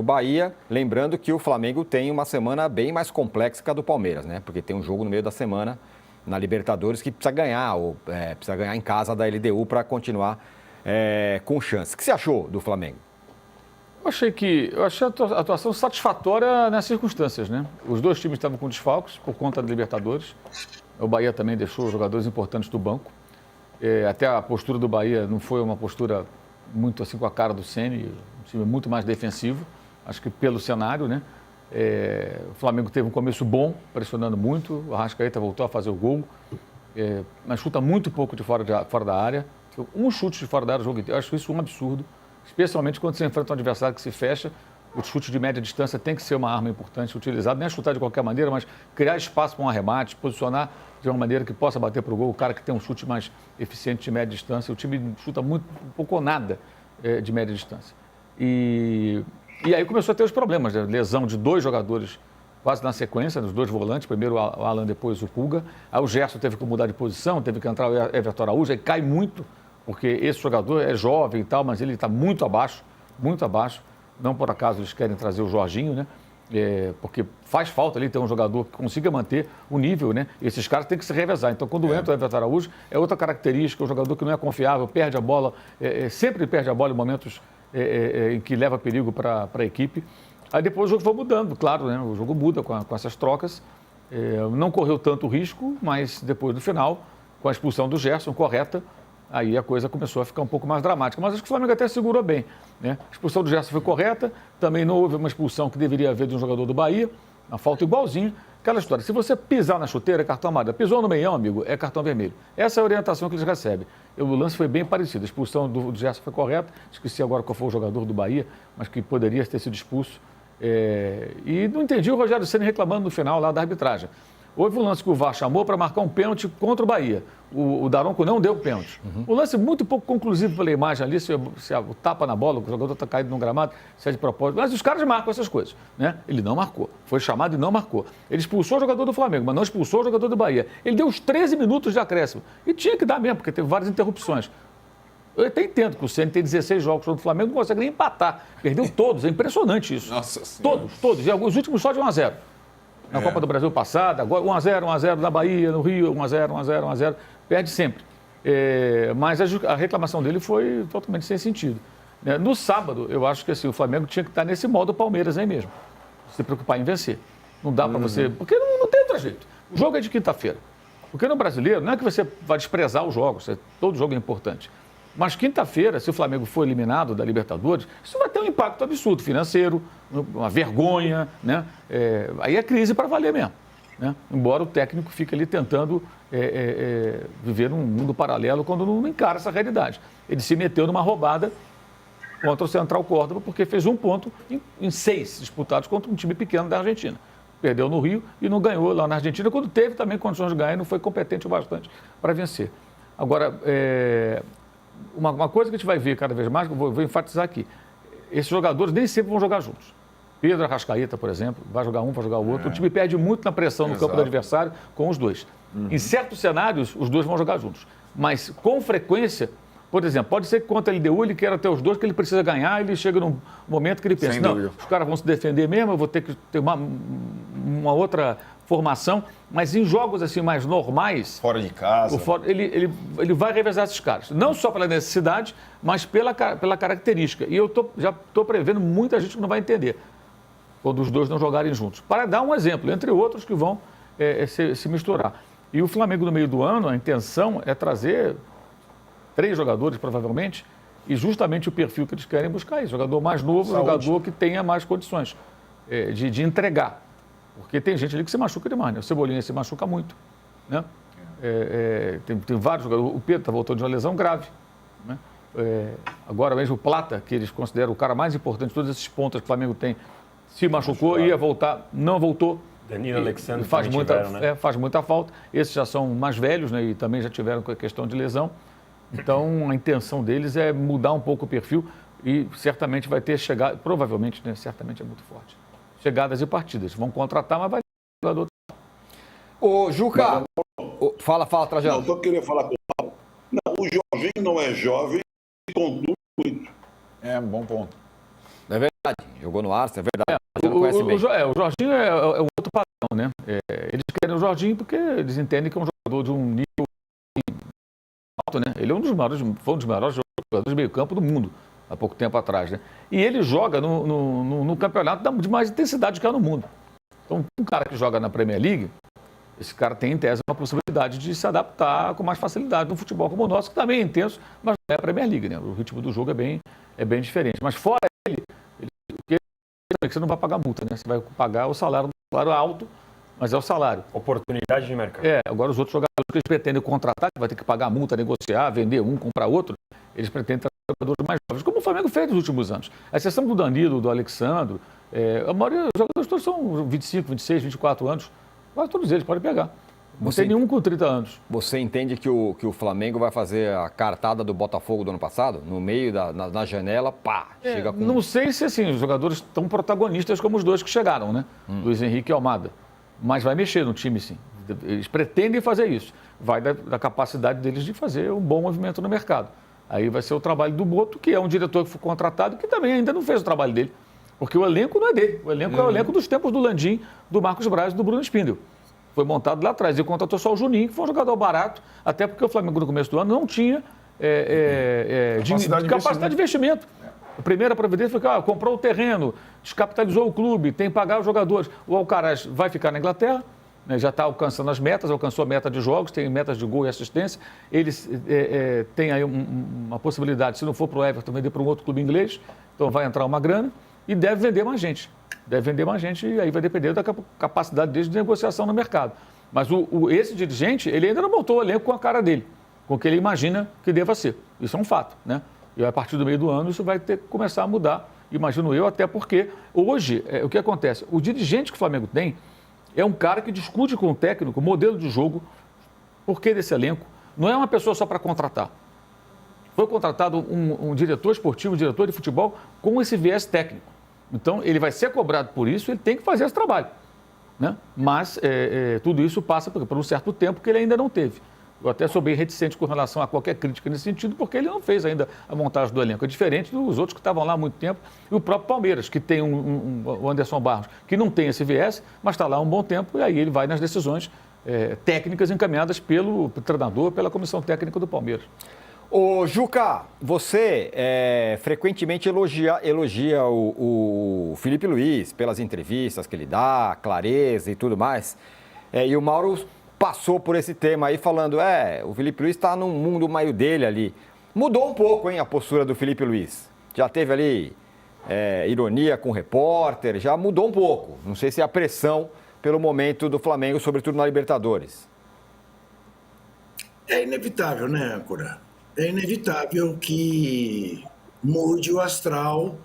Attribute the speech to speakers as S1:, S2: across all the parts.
S1: o Bahia, lembrando que o Flamengo tem uma semana bem mais complexa que a do Palmeiras, né? Porque tem um jogo no meio da semana na Libertadores que precisa ganhar, precisa ganhar em casa da LDU para continuar com chance. O que você achou do Flamengo?
S2: Eu achei a atuação satisfatória nas circunstâncias, né? Os dois times estavam com desfalques por conta da Libertadores. O Bahia também deixou jogadores importantes do banco. Até a postura do Bahia não foi uma postura muito assim com a cara do Ceni, um time muito mais defensivo. Acho que pelo cenário, né? O Flamengo teve um começo bom, pressionando muito. O Arrascaeta voltou a fazer o gol, mas chuta muito pouco de fora da área. Um chute de fora da área o jogo inteiro. Eu acho isso um absurdo, especialmente quando você enfrenta um adversário que se fecha. O chute de média distância tem que ser uma arma importante utilizada. Não é chutar de qualquer maneira, mas criar espaço para um arremate, posicionar de uma maneira que possa bater para o gol. O cara que tem um chute mais eficiente de média distância. O time chuta muito, pouco ou nada de média distância. E aí começou a ter os problemas, né? Lesão de dois jogadores quase na sequência, dos dois volantes, primeiro o Alan, depois o Pulga. Aí o Gerson teve que mudar de posição, teve que entrar o Everton Araújo, aí cai muito, porque esse jogador é jovem e tal, mas ele está muito abaixo, muito abaixo. Não por acaso eles querem trazer o Jorginho, né? Porque faz falta ali ter um jogador que consiga manter o nível, né? Esses caras têm que se revezar. Então, quando entra o Everton Araújo, é outra característica, um jogador que não é confiável, perde a bola, sempre perde a bola em momentos em que leva perigo para a equipe. Aí depois o jogo foi mudando, claro, né? O jogo muda com essas trocas. Não correu tanto risco, mas depois do final, com a expulsão do Gerson, correta, aí a coisa começou a ficar um pouco mais dramática. Mas acho que o Flamengo até segurou bem, né? A expulsão do Gerson foi correta, também não houve uma expulsão que deveria haver de um jogador do Bahia, uma falta igualzinha. Aquela história, se você pisar na chuteira, é cartão amarelo. Pisou no meião, amigo, é cartão vermelho. Essa é a orientação que eles recebem. O lance foi bem parecido. A expulsão do Gerson foi correta. Esqueci agora qual foi o jogador do Bahia, mas que poderia ter sido expulso. E não entendi o Rogério Ceni reclamando no final lá da arbitragem. Houve um lance que o VAR chamou para marcar um pênalti contra o Bahia. O Daronco não deu pênalti. O lance muito pouco conclusivo pela imagem ali, se o tapa na bola, o jogador está caído no gramado, se é de propósito. Mas os caras marcam essas coisas, né? Ele não marcou. Foi chamado e não marcou. Ele expulsou o jogador do Flamengo, mas não expulsou o jogador do Bahia. Ele deu os 13 minutos de acréscimo. E tinha que dar mesmo, porque teve várias interrupções. Eu até entendo que o Ceni tem 16 jogos contra o Flamengo, não consegue nem empatar. Perdeu todos, é impressionante isso.
S3: Nossa Senhora.
S2: Todos. E os últimos só de 1-0. Na Copa do Brasil passada, agora 1-0 na Bahia, no Rio, 1-0. Perde sempre. Mas a reclamação dele foi totalmente sem sentido. No sábado, eu acho que assim, o Flamengo tinha que estar nesse modo Palmeiras aí mesmo. Se preocupar em vencer. Não dá para você... Porque não tem outro jeito. O jogo é de quinta-feira. Porque no brasileiro, não é que você vai desprezar os jogos, todo jogo é importante. Mas quinta-feira, se o Flamengo for eliminado da Libertadores, isso vai ter um impacto absurdo financeiro, uma vergonha, né? Aí é crise para valer mesmo, né? Embora o técnico fique ali tentando viver num mundo paralelo quando não encara essa realidade. Ele se meteu numa roubada contra o Central Córdoba porque fez um ponto em 6 disputados contra um time pequeno da Argentina. Perdeu no Rio e não ganhou lá na Argentina, quando teve também condições de ganhar e não foi competente o bastante para vencer. Agora, uma coisa que a gente vai ver cada vez mais, que eu vou enfatizar aqui, esses jogadores nem sempre vão jogar juntos. Pedro Arrascaeta, por exemplo, vai jogar um, vai jogar o outro. O time perde muito na pressão no campo do adversário com os dois. Em certos cenários, os dois vão jogar juntos. Mas, com frequência, por exemplo, pode ser que contra a LDU ele queira ter os dois, que ele precisa ganhar, ele chega num momento que ele pensa, não, os caras vão se defender mesmo, eu vou ter que ter uma outra formação, mas em jogos assim mais normais...
S3: Fora de casa.
S2: Ele vai revezar esses caras. Não só pela necessidade, mas pela característica. E eu já estou prevendo muita gente que não vai entender quando os dois não jogarem juntos. Para dar um exemplo, entre outros que vão se misturar. E o Flamengo, no meio do ano, a intenção é trazer 3 jogadores, provavelmente, e justamente o perfil que eles querem buscar isso. Jogador mais novo, jogador que tenha mais condições de entregar. Porque tem gente ali que se machuca demais, né? O Cebolinha se machuca muito, né? Tem vários jogadores. O Pedro está voltando de uma lesão grave, né? Agora mesmo o Plata, que eles consideram o cara mais importante de todos esses pontos que o Flamengo tem, se machucou, ia voltar, não voltou.
S4: Danilo, Alexandre
S2: faz muita falta. Esses já são mais velhos, né? E também já tiveram questão de lesão. Então a intenção deles é mudar um pouco o perfil e certamente vai ter chegado, provavelmente, né? Certamente é muito forte. Chegadas e partidas. Vão contratar, mas vai ter jogador.
S1: Ô, Juca, fala, Trajano.
S5: Não, só queria falar com o Paulo. Não, o Jorginho não é jovem e conduz muito.
S3: É um bom ponto.
S1: É verdade. Jogou no Arsenal, é verdade. Você não conhece bem.
S2: O Jorginho é um outro padrão, né? Eles querem o Jorginho porque eles entendem que é um jogador de um nível alto, né? Ele é foi um dos maiores jogadores de meio campo do mundo, há pouco tempo atrás, né? E ele joga no campeonato de mais intensidade que há no mundo. Então, um cara que joga na Premier League, esse cara tem, em tese, uma possibilidade de se adaptar com mais facilidade no futebol como o nosso, que também é intenso, mas não é a Premier League, né? O ritmo do jogo é bem diferente. Mas fora ele que você não vai pagar multa, né? Você vai pagar o salário alto, mas é o salário.
S3: Oportunidade de mercado.
S2: Agora os outros jogadores que eles pretendem contratar, que vai ter que pagar multa, negociar, vender um, comprar outro, eles pretendem trazer jogadores mais jovens, como o Flamengo fez nos últimos anos. A exceção do Danilo, do Alexandro, a maioria dos jogadores todos são 25, 26, 24 anos, quase todos eles podem pegar. Não tem nenhum com 30 anos.
S1: Você entende que o Flamengo vai fazer a cartada do Botafogo do ano passado? No meio, na janela, chega com...
S2: Não sei se assim, os jogadores estão protagonistas como os dois que chegaram, né? Luiz Henrique e Almada. Mas vai mexer no time, sim. Eles pretendem fazer isso. Vai da capacidade deles de fazer um bom movimento no mercado. Aí vai ser o trabalho do Boto, que é um diretor que foi contratado, que também ainda não fez o trabalho dele. Porque o elenco não é dele. O elenco é o elenco dos tempos do Landim, do Marcos Braz e do Bruno Spindel. Foi montado lá atrás. E contratou só o Juninho, que foi um jogador barato, até porque o Flamengo no começo do ano não tinha capacidade de investimento. A primeira providência foi que comprou o terreno, descapitalizou o clube, tem que pagar os jogadores. O Alcaraz vai ficar na Inglaterra, né, já está alcançando as metas, alcançou a meta de jogos, tem metas de gol e assistência. Eles têm aí uma possibilidade, se não for para o Everton, vender para um outro clube inglês, então vai entrar uma grana e deve vender mais gente. E aí vai depender da capacidade deles de negociação no mercado. Mas esse dirigente, ele ainda não montou o elenco com a cara dele, com o que ele imagina que deva ser. Isso é um fato, né? E a partir do meio do ano isso vai ter que começar a mudar, imagino eu, até porque hoje, o que acontece? O dirigente que o Flamengo tem é um cara que discute com o técnico o modelo de jogo, porquê desse elenco. Não é uma pessoa só para contratar. Foi contratado um diretor esportivo, um diretor de futebol com esse viés técnico. Então, ele vai ser cobrado por isso, ele tem que fazer esse trabalho, né? Mas tudo isso passa por um certo tempo que ele ainda não teve. Eu até sou bem reticente com relação a qualquer crítica nesse sentido, porque ele não fez ainda a montagem do elenco. É diferente dos outros que estavam lá há muito tempo. E o próprio Palmeiras, que tem o Anderson Barros, que não tem esse viés, mas está lá há um bom tempo, e aí ele vai nas decisões técnicas encaminhadas pelo treinador, pela comissão técnica do Palmeiras.
S1: Ô, Juca, você frequentemente elogia o Felipe Luiz pelas entrevistas que ele dá, clareza e tudo mais. E o Mauro passou por esse tema aí falando, o Felipe Luiz está num mundo meio dele ali. Mudou um pouco, hein, a postura do Felipe Luiz. Já teve ali ironia com o repórter, já mudou um pouco. Não sei se é a pressão pelo momento do Flamengo, sobretudo na Libertadores.
S4: É inevitável, né, âncora? É inevitável que mude o astral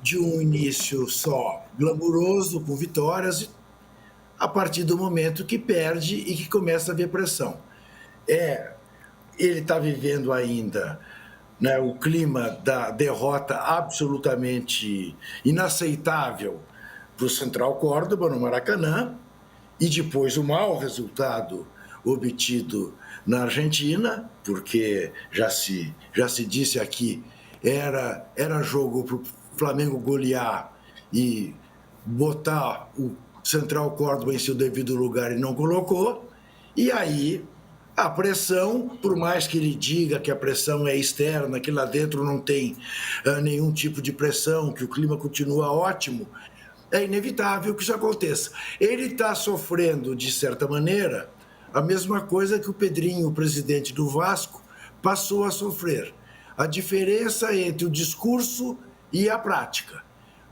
S4: de um início só glamuroso, com vitórias, a partir do momento que perde e que começa a ver pressão. Ele está vivendo ainda, né, o clima da derrota absolutamente inaceitável para o Central Córdoba, no Maracanã, e depois o mau resultado obtido na Argentina, porque já se disse aqui, era jogo para o Flamengo golear e botar o Central Córdoba em seu devido lugar e não colocou. E aí a pressão, por mais que ele diga que a pressão é externa, que lá dentro não tem nenhum tipo de pressão, que o clima continua ótimo, é inevitável que isso aconteça. Ele está sofrendo, de certa maneira, a mesma coisa que o Pedrinho, o presidente do Vasco, passou a sofrer. A diferença entre o discurso e a prática.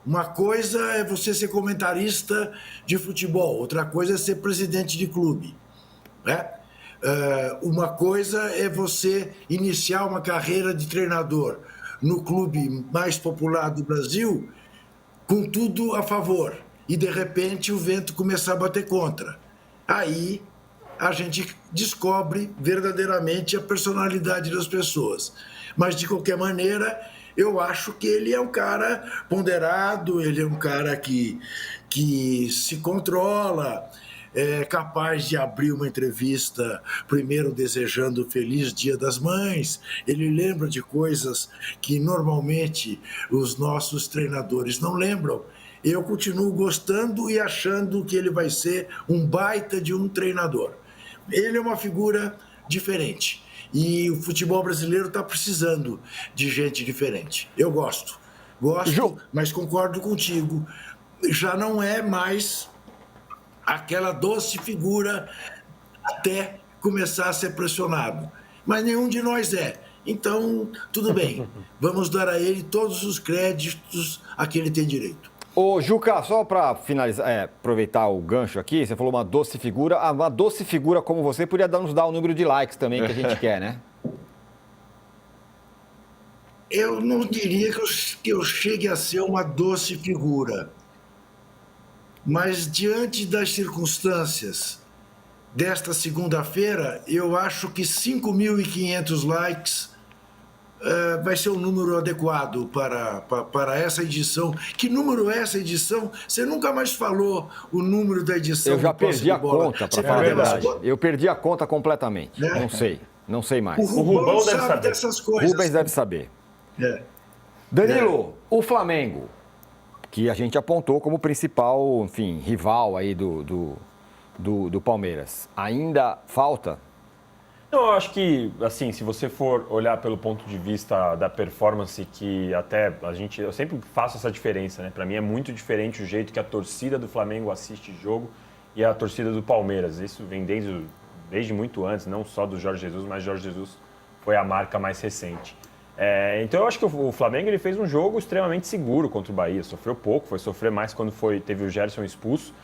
S4: Uma coisa é você ser comentarista de futebol, outra coisa é ser presidente de clube, né? Uma coisa é você iniciar uma carreira de treinador no clube mais popular do Brasil, com tudo a favor, e de repente o vento começar a bater contra. Aí a gente descobre verdadeiramente a personalidade das pessoas. Mas, de qualquer maneira, eu acho que ele é um cara ponderado, ele é um cara que se controla, é capaz de abrir uma entrevista primeiro desejando feliz Dia das Mães. Ele lembra de coisas que normalmente os nossos treinadores não lembram. Eu continuo gostando e achando que ele vai ser um baita de um treinador. Ele é uma figura diferente e o futebol brasileiro está precisando de gente diferente. Eu gosto, mas concordo contigo. Já não é mais aquela doce figura até começar a ser pressionado. Mas nenhum de nós é. Então, tudo bem. Vamos dar a ele todos os créditos a que ele tem direito.
S1: Ô, Juca, só para finalizar, aproveitar o gancho aqui, você falou uma doce figura. Uma doce figura como você podia nos dar o número de likes também que a gente quer, né?
S4: Eu não diria que eu chegue a ser uma doce figura. Mas, diante das circunstâncias desta segunda-feira, eu acho que 5.500 likes vai ser um número adequado para essa edição. Que número é essa edição? Você nunca mais falou o número da edição.
S1: Eu já perdi a conta, para falar a verdade. Eu perdi a conta completamente. Não sei mais.
S4: O Rubão sabe dessas coisas.
S1: Rubens deve saber. Danilo, o Flamengo, que a gente apontou como principal, enfim, rival aí do Palmeiras. Ainda falta?
S3: Eu acho que, assim, se você for olhar pelo ponto de vista da performance, que até eu sempre faço essa diferença, né? Para mim é muito diferente o jeito que a torcida do Flamengo assiste jogo e a torcida do Palmeiras. Isso vem desde muito antes, não só do Jorge Jesus, mas Jorge Jesus foi a marca mais recente. Então eu acho que o Flamengo ele fez um jogo extremamente seguro contra o Bahia. Sofreu pouco, foi sofrer mais quando teve o Gerson expulso.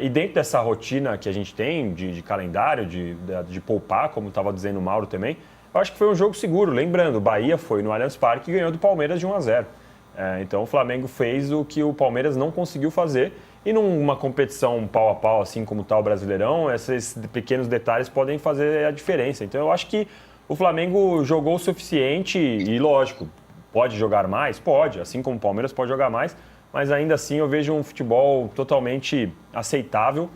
S3: E dentro dessa rotina que a gente tem de calendário, de poupar, como estava dizendo o Mauro também, eu acho que foi um jogo seguro. Lembrando, o Bahia foi no Allianz Parque e ganhou do Palmeiras de 1-0. Então o Flamengo fez o que o Palmeiras não conseguiu fazer. E numa competição pau a pau, assim como está o Brasileirão, esses pequenos detalhes podem fazer a diferença. Então eu acho que o Flamengo jogou o suficiente e, lógico, pode jogar mais? Pode, assim como o Palmeiras pode jogar mais. Mas ainda assim eu vejo um futebol totalmente aceitável,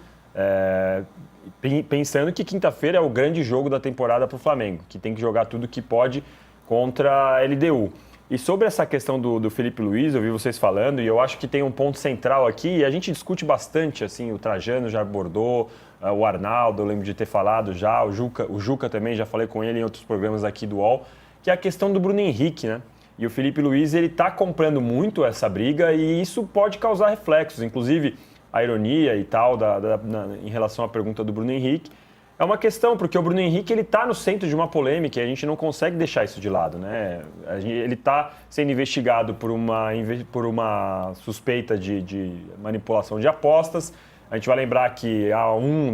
S3: pensando que quinta-feira é o grande jogo da temporada para o Flamengo, que tem que jogar tudo que pode contra a LDU. E sobre essa questão do Felipe Luiz, eu vi vocês falando, e eu acho que tem um ponto central aqui, e a gente discute bastante, assim, o Trajano já abordou, o Arnaldo, eu lembro de ter falado já, o Juca também, já falei com ele em outros programas aqui do UOL, que é a questão do Bruno Henrique, né? E o Felipe Luiz, ele está comprando muito essa briga e isso pode causar reflexos. Inclusive, a ironia e tal em relação à pergunta do Bruno Henrique é uma questão, porque o Bruno Henrique está no centro de uma polêmica e a gente não consegue deixar isso de lado, né? Ele está sendo investigado por uma suspeita de manipulação de apostas. A gente vai lembrar que há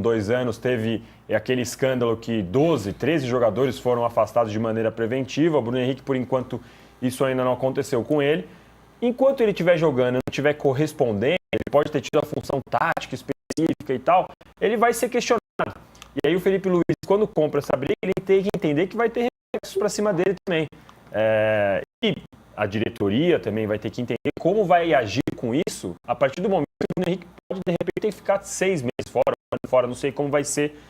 S3: 2 anos teve aquele escândalo que 12, 13 jogadores foram afastados de maneira preventiva. O Bruno Henrique, por enquanto, isso ainda não aconteceu com ele. Enquanto ele estiver jogando e não estiver correspondendo, ele pode ter tido a função tática específica e tal, ele vai ser questionado. E aí o Felipe Luiz, quando compra essa briga, ele tem que entender que vai ter reflexos para cima dele também. E a diretoria também vai ter que entender como vai agir com isso a partir do momento que o Bruno Henrique pode, de repente, ter que ficar 6 meses fora, não sei como vai ser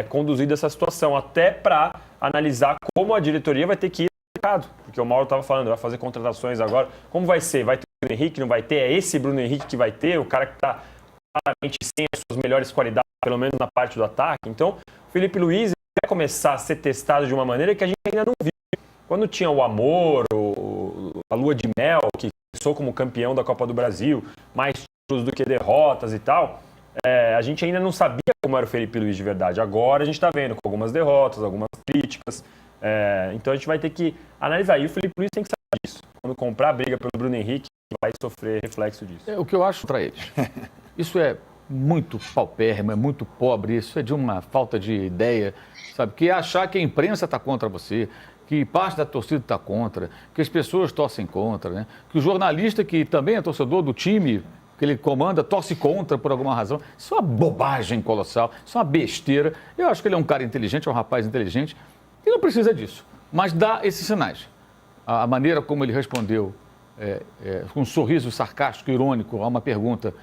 S3: conduzida essa situação, até para analisar como a diretoria vai ter que ir no mercado. Porque o Mauro estava falando, vai fazer contratações agora. Como vai ser? Vai ter o Bruno Henrique? Não vai ter? É esse Bruno Henrique que vai ter? O cara que está claramente sem as suas melhores qualidades, pelo menos na parte do ataque. Então, o Felipe Luiz vai começar a ser testado de uma maneira que a gente ainda não viu. Quando tinha o Amor, a Lua de Mel, que começou como campeão da Copa do Brasil, mais títulos do que derrotas e tal, a gente ainda não sabia como era o Felipe Luiz de verdade. Agora a gente está vendo com algumas derrotas, algumas críticas. Então a gente vai ter que analisar. E o Felipe Luiz tem que saber disso. Quando comprar a briga pelo Bruno Henrique, vai sofrer reflexo disso.
S2: O que eu acho para eles. Isso é muito paupérrimo, é muito pobre, isso é de uma falta de ideia, sabe? Que é achar que a imprensa está contra você, que parte da torcida está contra, que as pessoas torcem contra, né? Que o jornalista que também é torcedor do time que ele comanda torce contra por alguma razão. Isso é uma bobagem colossal, isso é uma besteira. Eu acho que ele é um cara inteligente, é um rapaz inteligente e não precisa disso, mas dá esses sinais. A maneira como ele respondeu, com um sorriso sarcástico, irônico, a uma pergunta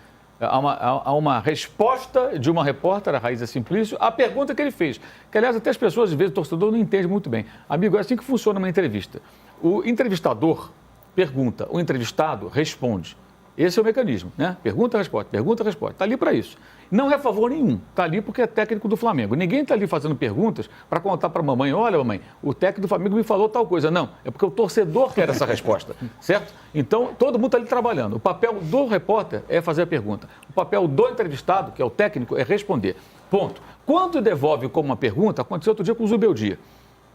S2: Há uma resposta de uma repórter, a Raíza Simplício, à pergunta que ele fez. Que, aliás, até as pessoas, às vezes, o torcedor não entende muito bem. Amigo, é assim que funciona uma entrevista. O entrevistador pergunta, o entrevistado responde. Esse é o mecanismo, né? Pergunta, resposta, pergunta, resposta. Está ali para isso. Não é favor nenhum. Está ali porque é técnico do Flamengo. Ninguém está ali fazendo perguntas para contar para a mamãe, olha, mamãe, o técnico do Flamengo me falou tal coisa. Não, é porque o torcedor quer essa resposta, certo? Então, todo mundo está ali trabalhando. O papel do repórter é fazer a pergunta. O papel do entrevistado, que é o técnico, é responder. Ponto. Quando devolve como uma pergunta, aconteceu outro dia com o Zubeldia.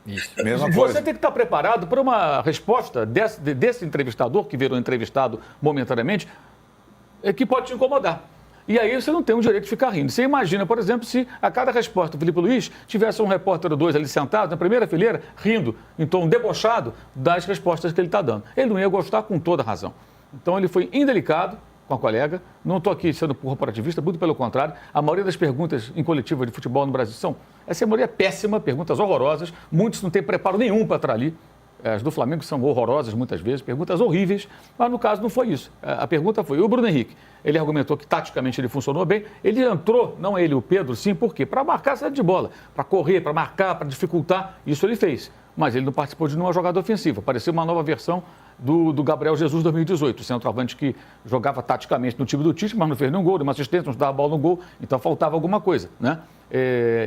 S1: Isso.
S2: Mesma coisa. Você tem que estar preparado para uma resposta desse entrevistador, que virou entrevistado momentaneamente, que pode te incomodar. E aí você não tem o direito de ficar rindo. Você imagina, por exemplo, se a cada resposta do Felipe Luiz tivesse um repórter ou dois ali sentado na primeira fileira, rindo, em tom debochado das respostas que ele está dando. Ele não ia gostar com toda razão. Então ele foi indelicado com a colega. Não estou aqui sendo corporativista, muito pelo contrário. A maioria das perguntas em coletiva de futebol no Brasil essa maioria é péssima, perguntas horrorosas. Muitos não têm preparo nenhum para estar ali. As do Flamengo são horrorosas muitas vezes, perguntas horríveis, mas no caso não foi isso. A pergunta foi, o Bruno Henrique, ele argumentou que taticamente ele funcionou bem, ele entrou, não ele, o Pedro, sim, por quê? Para marcar a saída de bola, para correr, para marcar, para dificultar, isso ele fez. Mas ele não participou de nenhuma jogada ofensiva, parecia uma nova versão do Gabriel Jesus 2018, o centroavante que jogava taticamente no time do Tite, mas não fez nenhum gol, deu uma assistência, não dava bola no gol, então faltava alguma coisa, né?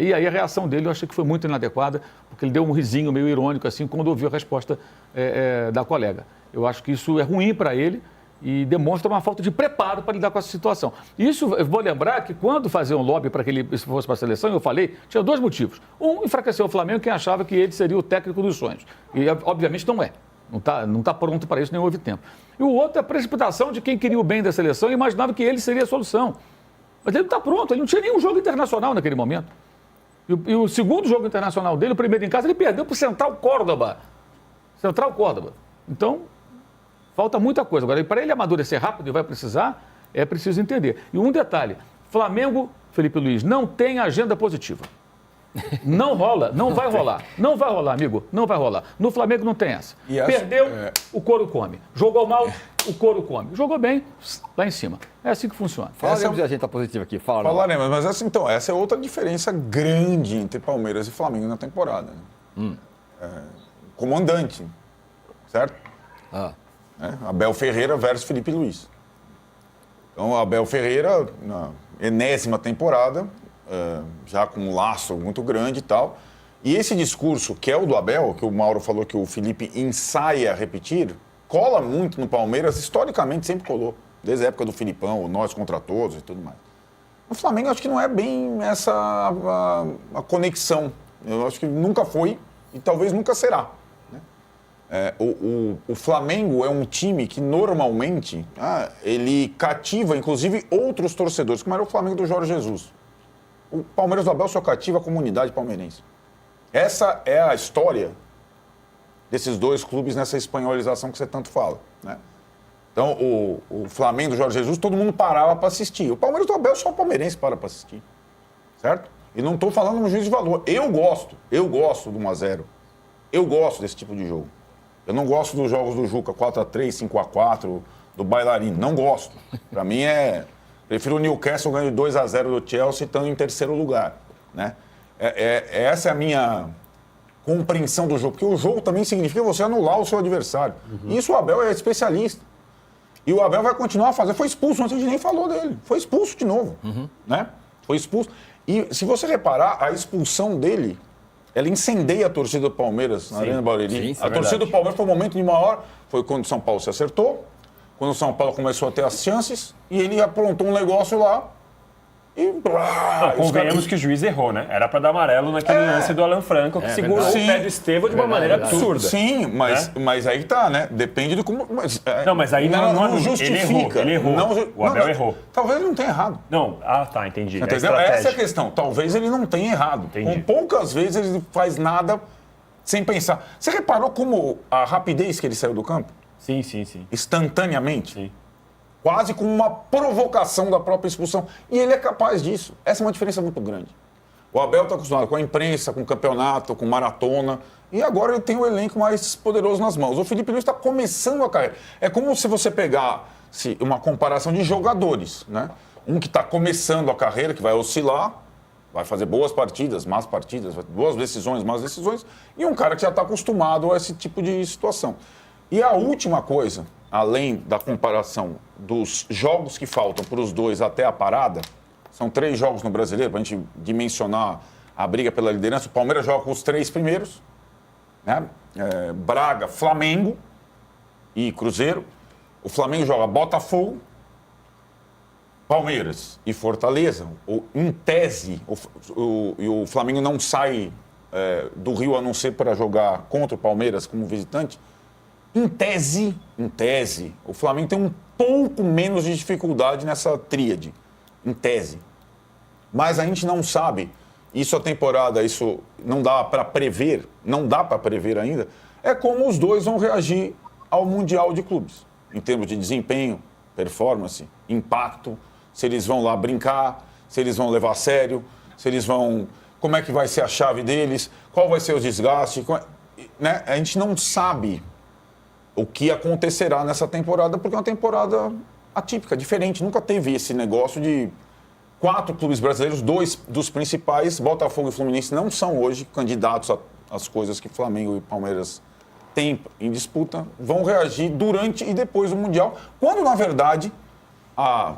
S2: E aí a reação dele eu achei que foi muito inadequada, porque ele deu um risinho meio irônico assim quando ouviu a resposta da colega. Eu acho que isso é ruim para ele e demonstra uma falta de preparo para lidar com essa situação. Isso, eu vou lembrar que quando faziam um lobby para que ele fosse para a seleção, eu falei, tinha dois motivos. Um, enfraqueceu o Flamengo, quem achava que ele seria o técnico dos sonhos. E obviamente não é. Não tá pronto para isso, nem houve tempo. E o outro é a precipitação de quem queria o bem da seleção e imaginava que ele seria a solução. Mas ele não está pronto, ele não tinha nenhum jogo internacional naquele momento. E o segundo jogo internacional dele, o primeiro em casa, ele perdeu para o Central Córdoba. Central Córdoba. Então, falta muita coisa. Agora, para ele amadurecer rápido e vai precisar, é preciso entender. E um detalhe, Flamengo, Felipe Luiz, não tem agenda positiva. Não rola, não vai rolar. Não vai rolar, amigo, não vai rolar. No Flamengo não tem essa. Perdeu, o couro come. Jogou mal, o couro come. Jogou bem, lá em cima. É assim que funciona.
S1: Falaremos de agenda positiva aqui.
S6: Falaremos, mas essa é outra diferença grande entre Palmeiras e Flamengo na temporada. Né? Comandante, certo? Abel Ferreira versus Felipe Luiz. Então, Abel Ferreira, na enésima temporada, já com um laço muito grande e tal. E esse discurso, que é o do Abel, que o Mauro falou que o Felipe ensaia a repetir, cola muito no Palmeiras, historicamente sempre colou, desde a época do Filipão, o nós contra todos e tudo mais. No Flamengo, acho que não é bem essa a conexão. Eu acho que nunca foi e talvez nunca será. Né? O Flamengo é um time que normalmente ele cativa, inclusive, outros torcedores, como era o Flamengo do Jorge Jesus. O Palmeiras do Abel só cativa a comunidade palmeirense. Essa é a história desses dois clubes nessa espanholização que você tanto fala. Né? Então, o Flamengo do Jorge Jesus, todo mundo parava para assistir. O Palmeiras do Abel, só o palmeirense para assistir. Certo? E não estou falando no juízo de valor. Eu gosto do 1-0. Eu gosto desse tipo de jogo. Eu não gosto dos jogos do Juca, 4-3, 5-4, do bailarino. Não gosto. Para mim prefiro o Newcastle ganhando 2-0 do Chelsea estando em terceiro lugar. Né? Essa é a minha compreensão do jogo. Porque o jogo também significa você anular o seu adversário. Isso o Abel é especialista. E o Abel vai continuar a fazer. Foi expulso, antes a gente nem falou dele. Foi expulso de novo. Né? Foi expulso. E se você reparar, a expulsão dele, ela incendeia a torcida do Palmeiras na Arena Barueri. A torcida do Palmeiras foi um momento de maior. Foi quando o São Paulo se acertou. Quando o São Paulo começou a ter as chances, e ele aprontou um negócio lá, e...
S3: convenhamos que o juiz errou, né? Era para dar amarelo naquele lance do Alan Franco, que segurou o pé do Estevão de uma maneira absurda.
S6: Sim, mas aí tá, né? Depende do como...
S3: Mas aí não
S6: justifica.
S3: Ele errou. O Abel errou.
S6: Talvez ele não tenha errado.
S3: Não, tá, entendi.
S6: Essa é a questão. Talvez ele não tenha errado.
S3: Entendi.
S6: Com poucas vezes ele faz nada sem pensar. Você reparou como a rapidez que ele saiu do campo?
S3: Sim.
S6: Instantaneamente.
S3: Sim.
S6: Quase com uma provocação da própria expulsão. E ele é capaz disso. Essa é uma diferença muito grande. O Abel está acostumado com a imprensa, com o campeonato, com maratona. E agora ele tem o elenco mais poderoso nas mãos. O Felipe Luiz está começando a carreira. É como se você pegasse uma comparação de jogadores, né? Um que está começando a carreira, que vai oscilar, vai fazer boas partidas, más partidas, boas decisões, más decisões, e um cara que já está acostumado a esse tipo de situação. E a última coisa, além da comparação dos jogos que faltam para os dois até a parada, são 3 jogos no Brasileiro, para a gente dimensionar a briga pela liderança. O Palmeiras joga com os 3 primeiros, né? Braga, Flamengo e Cruzeiro. O Flamengo joga Botafogo, Palmeiras e Fortaleza. Em tese, o Flamengo não sai do Rio a não ser para jogar contra o Palmeiras como visitante. Em tese, o Flamengo tem um pouco menos de dificuldade nessa tríade. Em tese. Mas a gente não sabe. Isso a temporada, isso não dá para prever, não dá para prever ainda. É como os dois vão reagir ao Mundial de Clubes. Em termos de desempenho, performance, impacto. Se eles vão lá brincar, se eles vão levar a sério, se eles vão... Como é que vai ser a chave deles, qual vai ser o desgaste. Né? A gente não sabe o que acontecerá nessa temporada, porque é uma temporada atípica, diferente. Nunca teve esse negócio de 4 clubes brasileiros, 2 dos principais, Botafogo e Fluminense, não são hoje candidatos às coisas que Flamengo e Palmeiras têm em disputa, vão reagir durante e depois do Mundial, quando, na verdade, a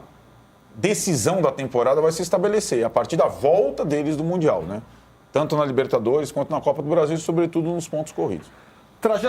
S6: decisão da temporada vai se estabelecer, a partir da volta deles do Mundial, né? Tanto na Libertadores quanto na Copa do Brasil e, sobretudo, nos pontos corridos.
S1: Trajano,